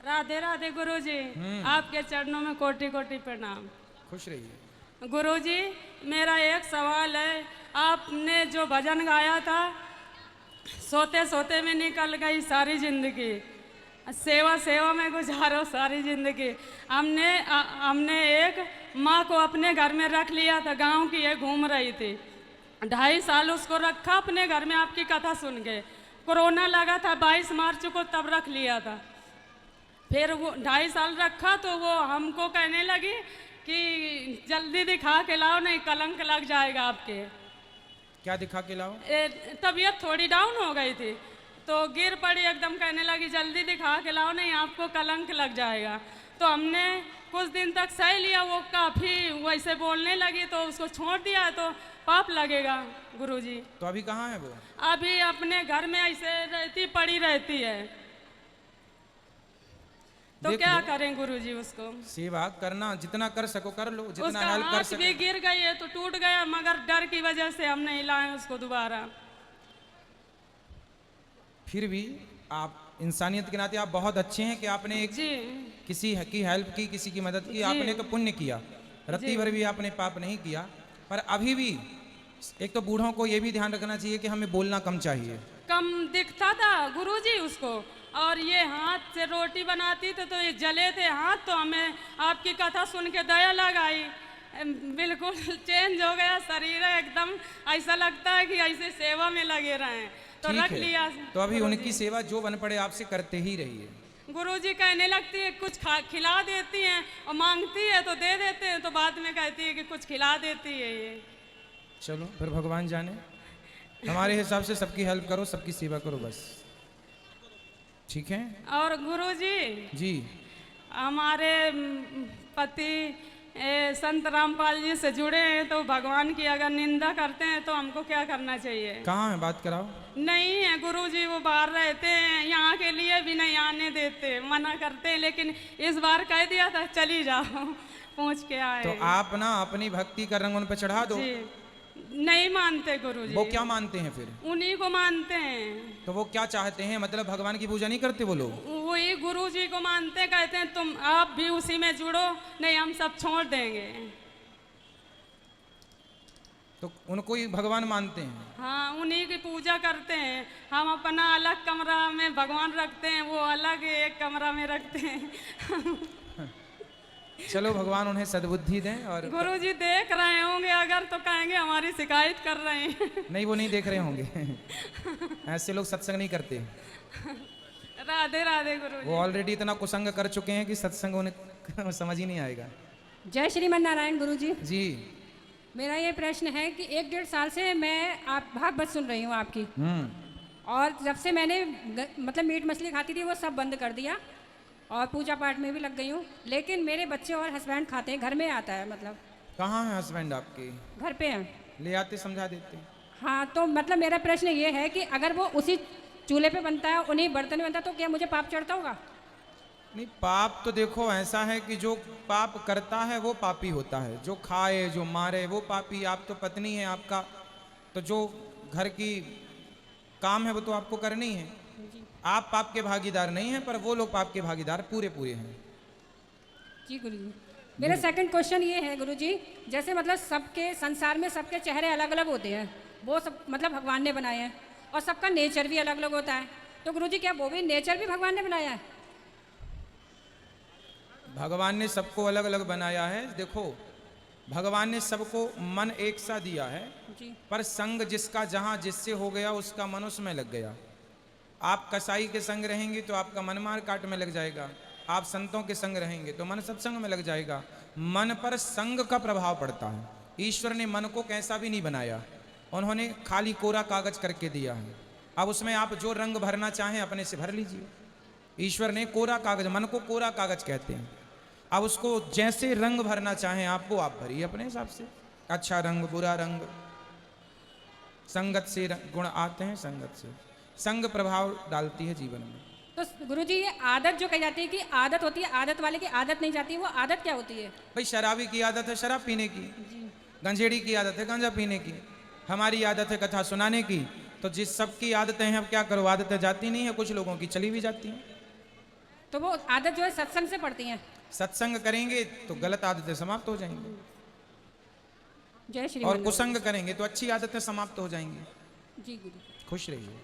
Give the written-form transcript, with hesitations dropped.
राधे राधे गुरुजी। आपके चरणों में कोटि कोटि प्रणाम। खुश रहिए। गुरुजी, मेरा एक सवाल है। आपने जो भजन गाया था, सोते सोते में निकल गई सारी जिंदगी, सेवा सेवा में गुजारो सारी जिंदगी। हमने एक माँ को अपने घर में रख लिया था, गांव की ये घूम रही थी, 2.5 साल उसको रखा अपने घर में आपकी कथा सुन के। कोरोना लगा था 22 मार्च को, तब रख लिया था। फिर वो 2.5 साल रखा तो वो हमको कहने लगी कि जल्दी दिखा के लाओ, नहीं कलंक लग जाएगा आपके। क्या दिखा के लाओ? तबीयत थोड़ी डाउन हो गई थी तो गिर पड़ी एकदम, कहने लगी जल्दी दिखा के लाओ, नहीं आपको कलंक लग जाएगा। तो हमने कुछ दिन तक सह लिया, वो काफ़ी वैसे बोलने लगी तो उसको छोड़ दिया, तो पाप लगेगा गुरुजी। तो अभी कहाँ है वो? अभी अपने घर में ऐसे पड़ी रहती है, तो क्या करें गुरुजी उसको? सेवा करना, जितना कर सको कर लो, जितना उसका हेल्प कर हाथ सको। भी गिर गई है तो टूट गया, मगर डर की वजह से हम नहीं लाए उसको दोबारा। फिर भी आप इंसानियत के नाते आप बहुत अच्छे हैं कि आपने एक किसी की हेल्प की, किसी की मदद की। आपने तो पुण्य किया, रत्ती भर भी आपने पाप नहीं किया। पर अभी भी एक तो बूढ़ों को ये भी ध्यान रखना चाहिए कि हमें बोलना कम चाहिए। कम दिखता था गुरुजी उसको, और ये हाथ से रोटी बनाती थी तो ये जले थे हाथ, तो हमें आपकी कथा सुन के दया लग आई, बिल्कुल चेंज हो गया शरीर एकदम, ऐसा लगता है कि ऐसे सेवा में लगे रहे, तो रख लिया। तो अभी उनकी सेवा जो बन पड़े आपसे करते ही रहिए। गुरुजी कहने लगती है कुछ खिला देती हैं, और मांगती है तो दे देते हैं, तो बाद में कहती है कि कुछ खिला देती है ये। चलो फिर भगवान जाने, हमारे हिसाब से सबकी हेल्प करो, सबकी सेवा करो, बस ठीक है। और गुरुजी जी, हमारे पति संत रामपाल जी से जुड़े हैं, तो भगवान की अगर निंदा करते हैं तो हमको क्या करना चाहिए? कहाँ है, बात कराओ। नहीं है गुरुजी, वो बाहर रहते हैं, यहाँ के लिए भी नहीं आने देते, मना करते हैं, लेकिन इस बार कह दिया था चली जाओ, पहुँच के आए। तो आप ना अपनी भक्ति का रंग उन पर चढ़ा दो। नहीं मानते गुरुजी। वो क्या मानते हैं फिर? उन्हीं को मानते हैं। तो वो क्या चाहते हैं, मतलब भगवान की पूजा नहीं करते वो लोग? वही गुरुजी को मानते, कहते हैं तुम आप भी उसी में जुड़ो, नहीं हम सब छोड़ देंगे। तो उनको ही भगवान मानते हैं? हाँ, उन्हीं की पूजा करते हैं। हम अपना अलग कमरा में भगवान रखते हैं, वो अलग एक कमरा में रखते हैं। चलो भगवान उन्हें सद्बुद्धि दें। और गुरुजी देख रहे होंगे अगर, तो कहेंगे हमारी शिकायत कर रहे हैं। नहीं, वो नहीं देख रहे होंगे। ऐसे लोग सत्संग नहीं करते। राधे राधे गुरुजी। वो ऑलरेडी इतना कुसंग कर चुके हैं कि सत्संग उन्हें समझ ही नहीं आएगा। जय श्रीमन नारायण गुरुजी। जी, मेरा ये प्रश्न है कि 1-1.5 साल से मैं आप भागवत सुन रही हूँ आपकी, और जब से मैंने मतलब मीट मछली खाती थी वो सब बंद कर दिया, और पूजा पाठ में भी लग गई हूँ, लेकिन मेरे बच्चे और हस्बैंड खाते हैं, घर में आता है मतलब। कहाँ है हस्बैंड आपके? घर पे हैं। ले आते, समझा देते। हाँ, तो मतलब मेरा प्रश्न ये है कि अगर वो उसी चूल्हे पे बनता है, उन्हीं बर्तन में बनता है, तो क्या मुझे पाप चढ़ता होगा? नहीं, पाप तो देखो ऐसा है कि जो पाप करता है वो पापी होता है, जो खाए जो मारे वो पापी। आप तो पत्नी है आपका, तो जो घर की काम है वो तो आपको करनी है। आप पाप के भागीदार नहीं हैं, पर वो लोग पाप के भागीदार पूरे पूरे हैं। जी गुरुजी। मेरा सेकंड क्वेश्चन ये है गुरुजी, जैसे मतलब सबके संसार में सबके चेहरे अलग अलग होते हैं, वो सब मतलब भगवान ने बनाए हैं, और सबका नेचर भी अलग अलग होता है, तो गुरुजी क्या वो भी नेचर भी भगवान ने बनाया है? भगवान ने सबको अलग अलग बनाया है। देखो, भगवान ने सबको मन एक सा दिया है जी। पर संग जिसका जहाँ जिससे हो गया उसका मन उसमें लग गया। आप कसाई के संग रहेंगे तो आपका मन मार काट में लग जाएगा, आप संतों के संग रहेंगे तो मन सत्संग में लग जाएगा। मन पर संग का प्रभाव पड़ता है। ईश्वर ने मन को कैसा भी नहीं बनाया, उन्होंने खाली कोरा कागज करके दिया है। अब उसमें आप जो रंग भरना चाहें अपने से भर लीजिए। ईश्वर ने कोरा कागज, मन को कोरा कागज कहते हैं। अब उसको जैसे रंग भरना चाहें आप भरिए अपने हिसाब से। अच्छा रंग, बुरा रंग, संगत से गुण आते हैं, संगत से संग प्रभाव डालती है जीवन में। तो गुरुजी ये आदत जो कही जाती है कि आदत होती है, आदत वाले की आदत नहीं जाती, वो आदत क्या होती है? भाई शराबी की आदत है शराब पीने की, गंजेड़ी की आदत है गांजा पीने की, हमारी आदत है कथा सुनाने की। तो जिस सबकी आदतें हैं, अब क्या करो, आदतें जाती नहीं है, कुछ लोगों की चली भी जाती हैं। तो वो आदत जो है सत्संग से पड़ती है। सत्संग करेंगे तो गलत आदतें समाप्त हो जाएंगी, जय श्री और मन। कुसंग करेंगे तो अच्छी आदतें समाप्त हो जाएंगी। जी गुरु। खुश रहिए।